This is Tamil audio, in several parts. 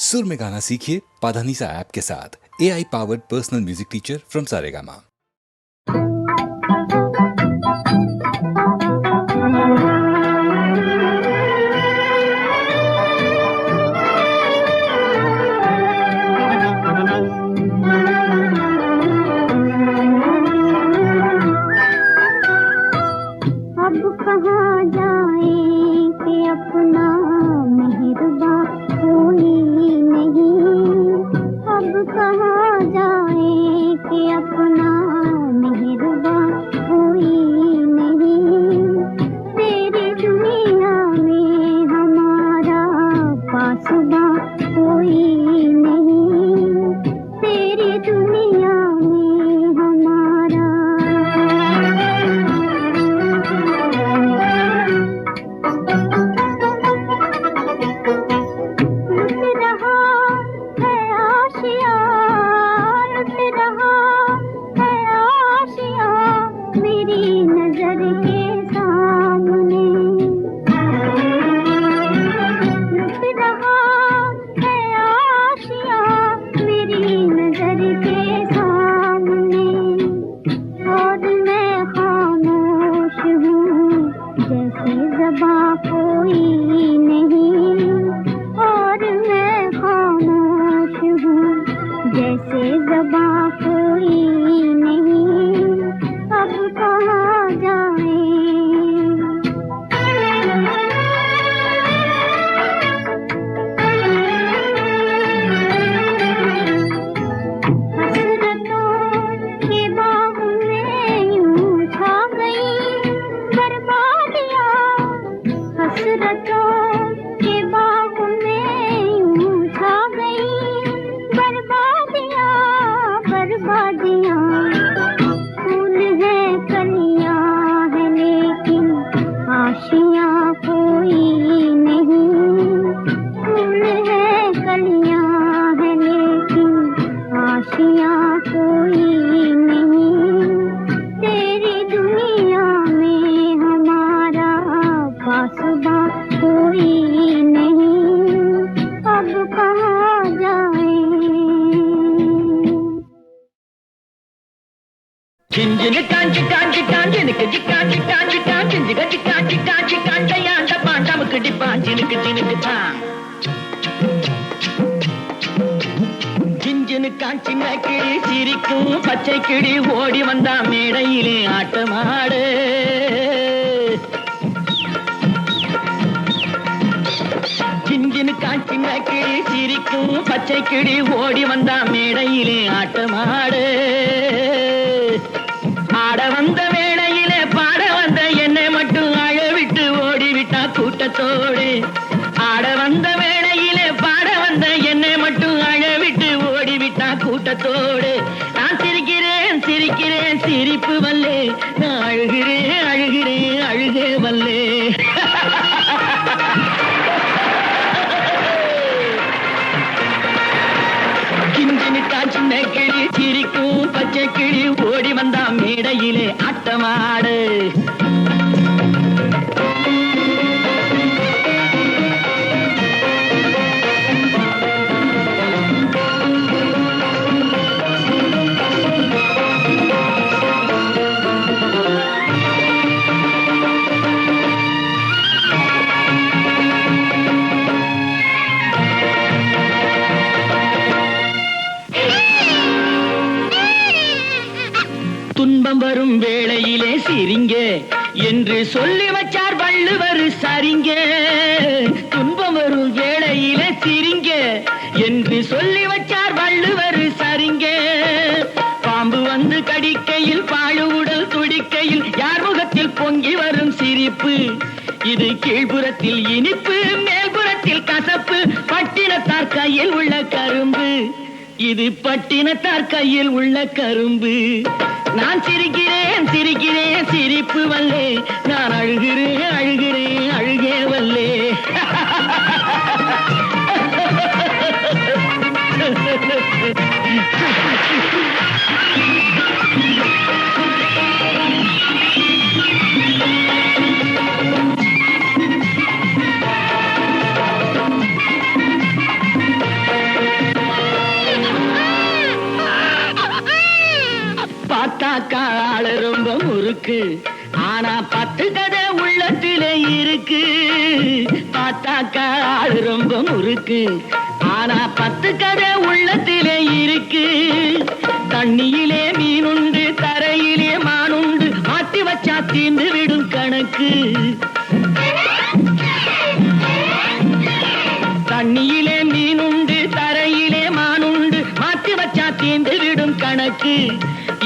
सुर में गाना सीखिए पाधानीसा ऐप के साथ। AI powered personal music teacher from Saregama. अब कहाँ जाए कि अपना मेहरबा कोई नहीं। अब कहाँ जाए कि अपना मेहरबा कोई नहीं। तेरी दुनिया में हमारा पासबा कोई नहीं। तेरी दुनिया में हमारा பச்சை கிளி ஓடி வந்தா மேடையிலே ஆட்டமாடு. சிஞ்சினு காஞ்சின கிளி சிரிக்கும் பச்சை கிளி ஓடி வந்தா மேடையிலே ஆட்டமாடு. ஆட வந்த வேளையிலே பாட வந்த என்னை மட்டும் அழவிட்டு ஓடிவிட்டா கூட்டத்தோடு. ஆட வந்த வேளையிலே பாட வந்த என்னை மட்டும் அழவிட்டு ஓடிவிட்டா கூட்டத்தோடு. நான் சிரிக்கிறேன் சிரிக்கிறேன் சிரிப்பு வல்லே, நான் அழுகிறேன் அழுகிறேன் அழுகே வல்லே. கிஞ்சினு காய்ச்சின கிளி சிரிக்கும் பச்சை கிளி ஓடி வந்தா மேடையிலே ஆட்டமாடு. துன்பம் வரும் வேளையிலே சிரிங்க என்று சொல்லி வச்சார் வள்ளுவர் சரிங்க. துன்பம் வரும் வேளையிலே சிரிங்க என்று சொல்லி வச்சார் வள்ளுவர் சரிங்க. பாம்பு வந்து கடிக்கையில் பாழு உடல் துடிக்கையில் யார் முகத்தில் பொங்கி வரும் சிரிப்பு. இது கீழ்புறத்தில் இனிப்பு மேல்புறத்தில் கசப்பு. பட்டினத்தார் கையில் உள்ள கரும்பு. இது பட்டினத்தார் கையில் உள்ள கரும்பு. நான் சிரிக்கிறேன் சிரிக்கிறேன் சிரிப்பு வல்லே, நான் அழுகிறேன் அழுகிறேன் அழுகே வல்லே. ஆளு ரொம்ப முறுக்கு, ஆனா 10 கதை உள்ளத்திலே இருக்கு. பார்த்தாக்கா ஆளு ரொம்ப முறுக்கு, ஆனா 10 கதை உள்ளத்திலே இருக்கு. தண்ணியிலே மீனுண்டு, தரையிலே மானுண்டு, மாத்தி வச்சா தீர்ந்து விடும் கணக்கு. தண்ணியிலே மீனுண்டு, தரையிலே மானுண்டு, மாத்தி வச்சா தீர்ந்து விடும் கணக்கு.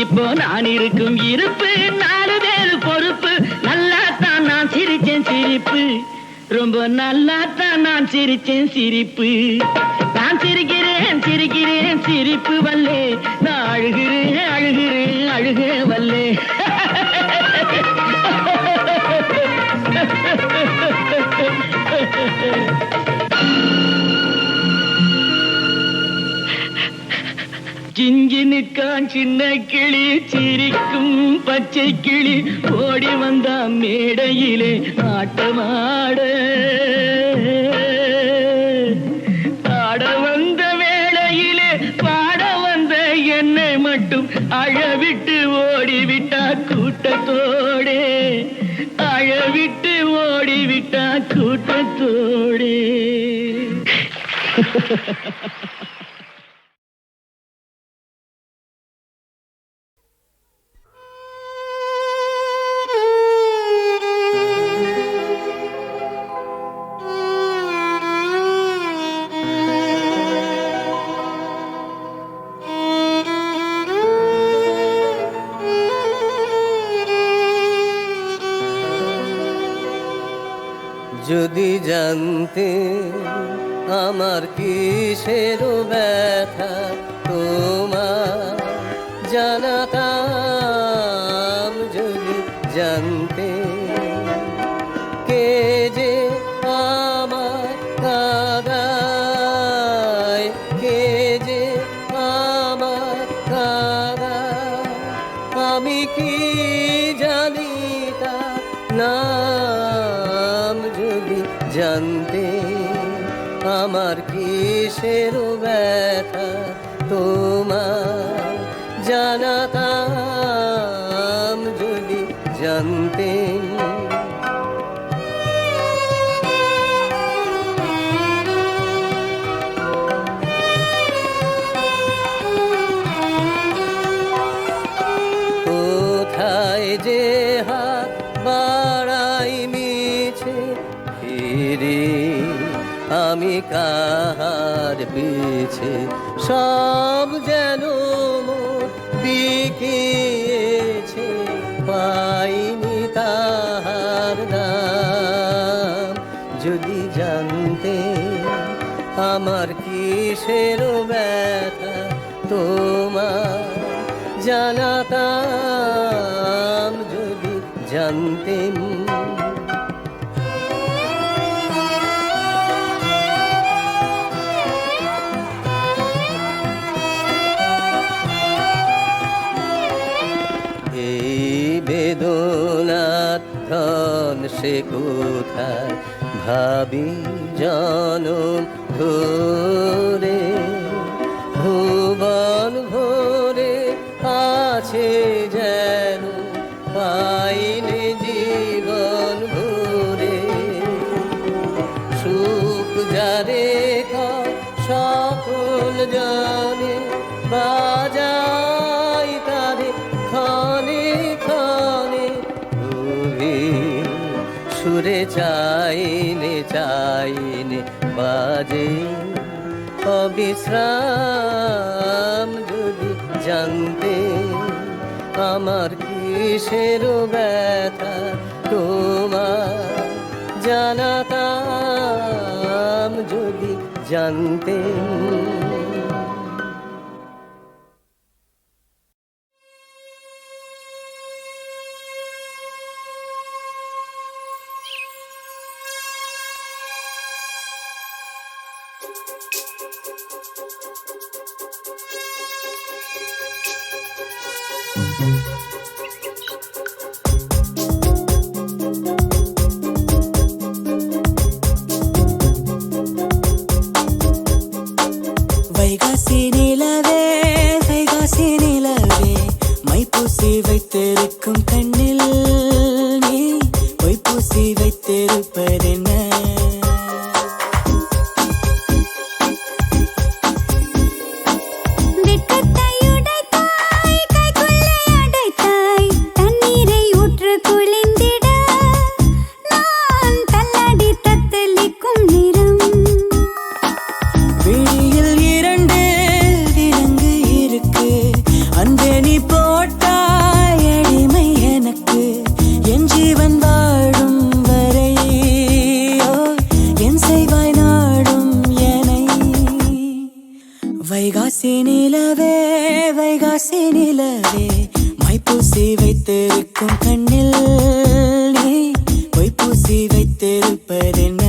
இப்போ நான் இருக்கும் இருப்பு 4 பேரு பொறுப்பு. நல்லாத்தான் நான் சிரிச்சேன் சிரிப்பு, ரொம்ப நல்லாத்தான் நான் சிரிச்சேன் சிரிப்பு. நான் சிரிக்கிறேன் சிரிக்கிறேன் சிரிப்பு வல்லே, நான் அழுகிறேன் அழுகிறேன் அழுக வல்லே. சிஞ்சினுக்கான் சின்ன கிளி, சிரிக்கும் பச்சை கிளி, ஓடி வந்தா மேடையிலே ஆட்டமாட. ஆட வந்த வேளையிலே பாட வந்த என்னை மட்டும் அழவிட்டு ஓடிவிட்டா கூட்டத்தோடே. அழவிட்டு ஓடிவிட்டா கூட்டத்தோடே. যদি জানতে আমার কিসের ব্যথা, তোমার জানাতাম। যদি জানতে কে যে আমার কাদায়, কে যে আমার কাদায়, আমি কি জানি তা না। জানতে আমার কিসের ব্যথা, তোমার জানাতাম। যদি জানতে কোথায় যে হাত বাড়াই মিছে ফিরে, আমি কাহার পিছে সব যেন বিকিয়েছে, পাইনি তাহার দাম। যদি জানতে আমার কিসের ব্যথা, তোমার জানাতাম। যদি জানতেন বেদনার ধন সে কোথায়, ভাবি জনম ধরে। ভুবন ভরে আছে যেন, পাইলে জীবন ভরে। সুখ যারে সকল জানে, বাজাই তারে খানে খানে। সুরে চাইনে চাইনে বাজে অবিশ্রাম। যদি জানতে আমার কিসের ব্যথা, তোমার জানাতাম। যদি জানতে வைகாசி நிலவே மை பூசி வைத்திருக்க விழியில் இரண்டு விலங்கு இருக்கு அன்பே நீ போட்டாய் அடிமை எனக்கு என் ஜீவன் வாழும் வரை என் செய்வாய் நாடும் எனை வைகாசி நிலவே வைகாசி நிலவே மைப்பூசி வைத்திருக்கும் கண்ணில் நீ பொய்ப்பூசி வைத்திருப்பதென்ன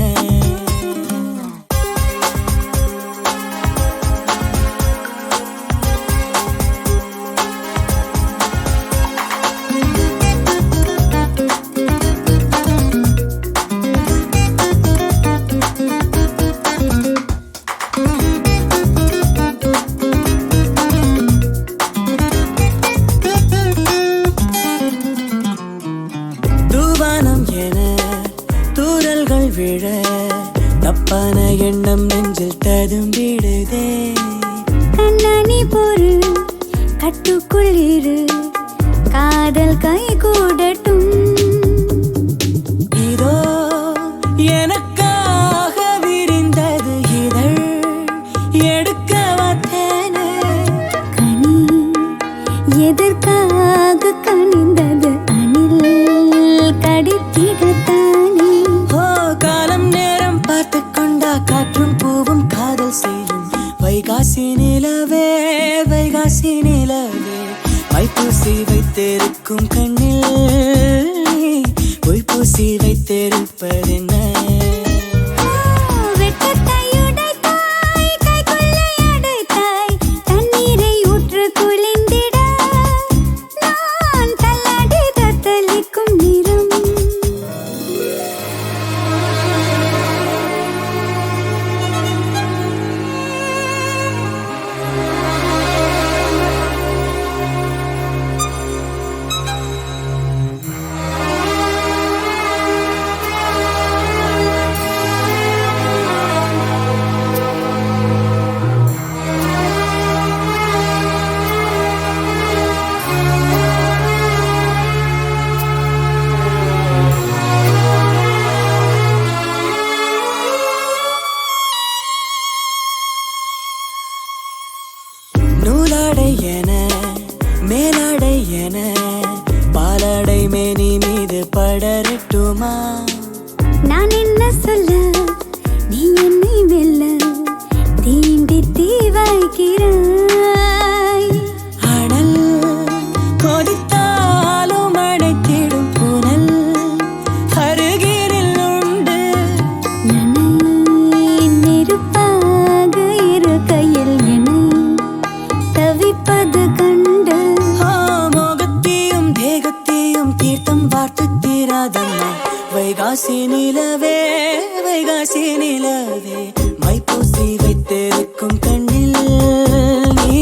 விழ தப்பான எண்ணம் நெஞ்சில் ததும்பிடுதே கண்ணாணி பொறு கட்டுக்குள் இரு காதல் கை கூடட்டும் இதோ எனக்காக விரிந்தது இதழ் எடுக்க வந்தேனே கனி எதற்காக கனிந்தது அணில் கடித்திடத்தானே காலம் நேரம் பார்த்து கொண்டா காற்றும் பூவும் காதல் செய்யும் வைகாசி நிலவே வைகாசி நிலவே மைப்பூசி வைத்திருக்கும் கண்ணில் பொய்ப்பூசி வைத்திருப்பதென்ன நூலாடை என மேலாடை என பாலாடை மேனி மீது படரட்டுமா நான் என்ன சொல்ல நீ என்னை வெல்ல தீண்டி தீ வைக்கிறாய் அடல் கொதித்தாலும் அடைத்திடும் புனல் அருகிரில் உண்டு நனை நெருப்பாக இரு கையில் என்னை தவிப்பது கண்டு மோகத்தையும் தேகத்தையும் தீர்த்தம் பார்த்து தீராதம்மா வைகாசி நிலவே வைகாசி நிலவே மைப்பூசி வைத்திருக்கும் கண்ணில் நீ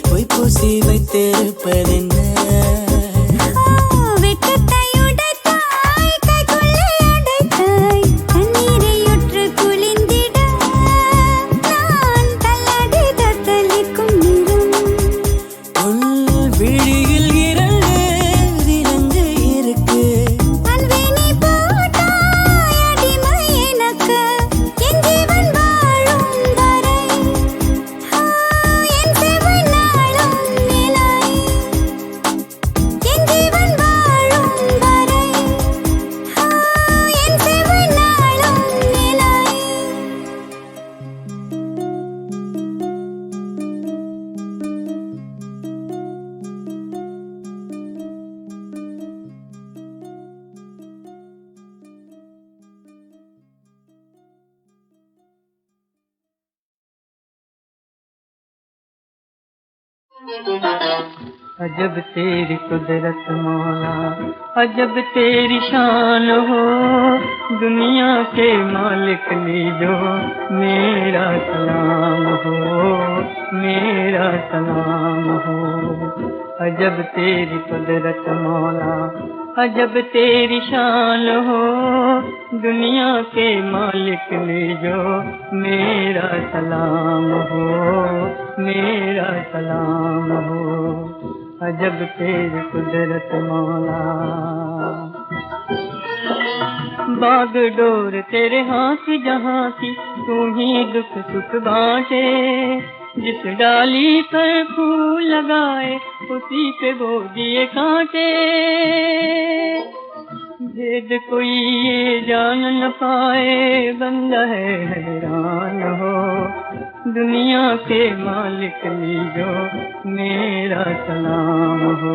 பொய்ப்பூசி வைத்திருப்பதென்ன अजब तेरी कुदरत मौला अजब तेरी शान हो दुनिया के मालिक लीजो मेरा सलाम हो मेरा सलाम हो अजब तेरी कुदरत मौला अजब तेरी शान हो दुनिया के मालिक लीजो मेरा सलाम हो मेरा सलाम हो अजब तेरी कुदरत मौला बागडोर तेरे हाथ जहाँ की तू ही दुख सुख बांटे जिस डाली पर फूल लगाए उसी पे बो दिए कांटे भेद कोई ये जान न पाए बंदा है हैरान हो दुनिया के मालिक लीजो मेरा सलाम हो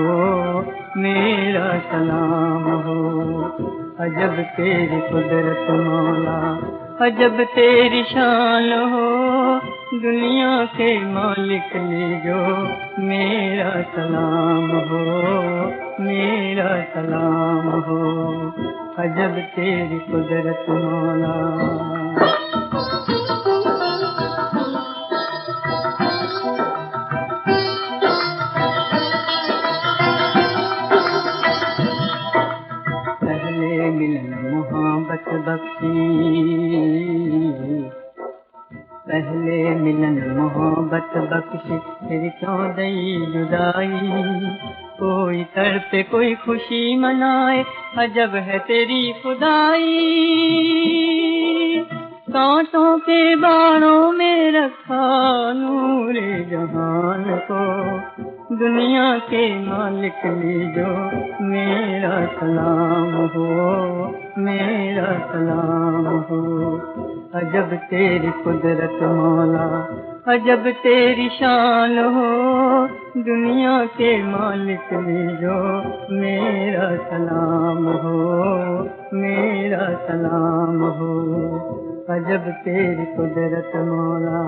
मेरा सलाम हो अजब तेरी कुदरत मौला अजब तेरी शान हो दुनिया के मालिक लीजो मेरा सलाम हो मेरा सलाम हो अजब तेरी कुदरत मौला मोहब्बत बख्शी पहले मिलन मोहब्बत बख्शी फिर क्यों दई जुदाई कोई तड़पे कोई खुशी मनाए अजब है तेरी खुदाई कांटों के बाणों में रखा नूर जहान को दुनिया के मालिक लीजो मेरा सलाम हो मेरा सलाम हो अजब तेरी कुदरत मौला अजब तेरी शान हो दुनिया के मालिक लीजो मेरा सलाम हो मेरा सलाम हो अजब तेरी कुदरत मौला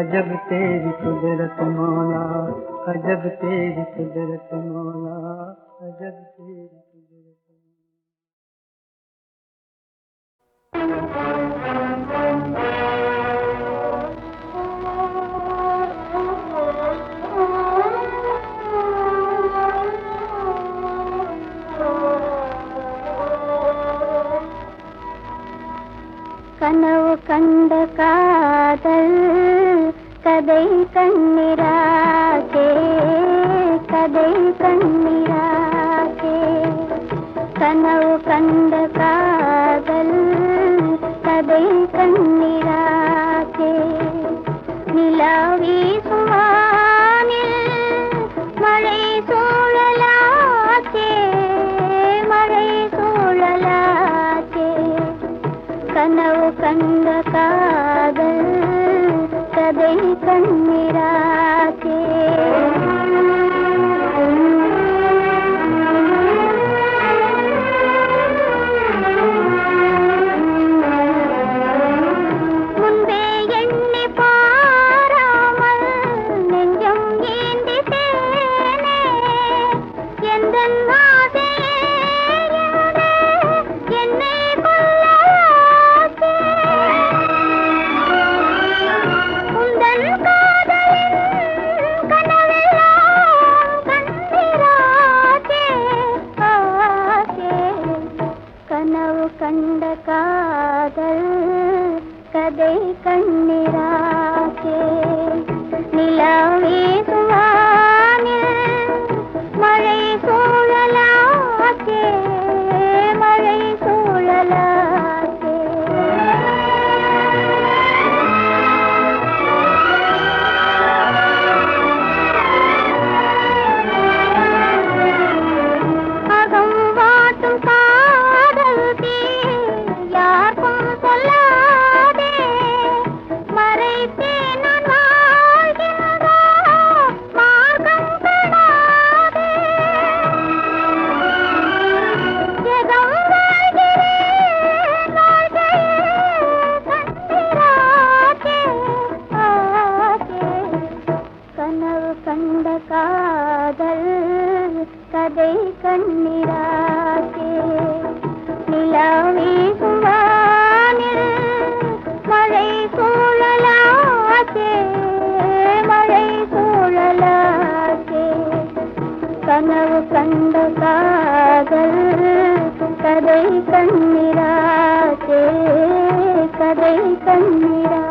अजब तेरी कुदरत मौला अजब तेरी कुदरत मौला अजब तेरी कुदरत கனவு கண்ட காதல் கதை கண்ணிராகே கதை கண்ணிராகே கனவு கண்ட காதல் கதை கண்ணிராகே நிலாவி சுவானில் மழை சூழலாகே மழை சூழலாகே கனவு கண்ட காதல் கதை கண்ணிராகே முன்பே எண்ணி பாராமல் நெஞ்சம் ஏந்திட்டேனே எந்தன் ஆசையே என்னை கொல்லாதே உந்தன் காதலின் கனவெல்லாம் கண்ணிராகே ஆகே கனவு கண்ட காதல் கதை கண்ணிராகே நிலாவே சுவானில் மழை சூழலாகே மழை சூழலாகே அகம் வாட்டும் காதல் தீ யாருக்கும் சொல்லாதே மறைத்தே நான் வாழ்கின்ற மார்க்கம் காணாதே ஜெகம் வாழ்கிறேன் வாழ்க்கையே கண்ணிராகே ஆகே கனவு கண்ட காதல் கதை கண்ணிராகே நிலாவே சுவானில் மழை சூழலாகே மழை சூழலாகே கனவு கண்ட காதல் கதை கண்ணிராகே கதை கண்ணிராகே